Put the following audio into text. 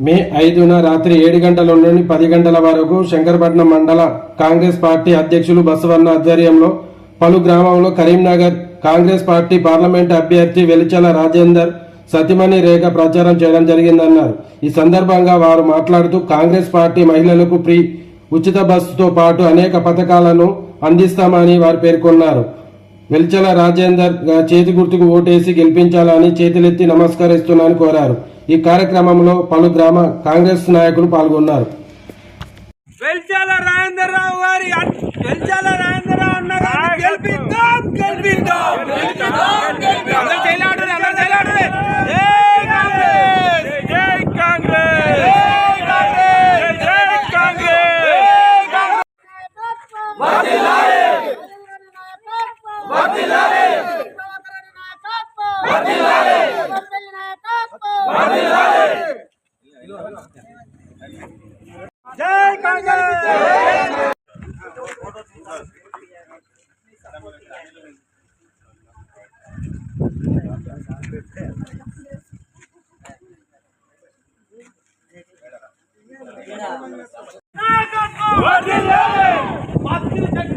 మే 5న రాత్రి 7 గంటల నుండి 10 గంటల వరకు శంకరపట్నం మండల కాంగ్రెస్ పార్టీ అధ్యక్షులు బసవన్న ఆధ్వర్యంలో పలు గ్రామాల్లో కరీంనగర్ కాంగ్రెస్ పార్టీ పార్లమెంట్ అభ్యర్థి వెలిచల రాజేందర్ సతిమణి రేఖ ప్రచారం చేయడం జరిగిందన్నారు. ఈ సందర్భంగా వారు మాట్లాడుతూ కాంగ్రెస్ పార్టీ మహిళలకు ఫ్రీ ఉచిత బస్సుతో పాటు అనేక పథకాలను అందిస్తామని వారు పేర్కొన్నారు. వెలిచల రాజేందర్ చేతి గుర్తుకు ఓటేసి గెలిపించాలని చేతులెత్తి నమస్కరిస్తున్నానని కోరారు. ఈ కార్యక్రమంలో పలు గ్రామ కాంగ్రెస్ నాయకులు పాల్గొన్నారు. వెలిచల రాజేంద్రరావు గారి వెలిచల రాజేంద్రరావు అన్న గారిని గెలిపిద్దాం గెలిపిద్దాం అందరూ చెయ్యాడురే జై కాంగ్రెస్ జై కాంగ్రెస్ జై కాంగ్రెస్ వర్ధిల్లాలి వర్ధిల్లాలి వర్ధిల్లాలి వర్ధిల్లాలి జై కాంగ్రెస్ వర్ధిల్లాలి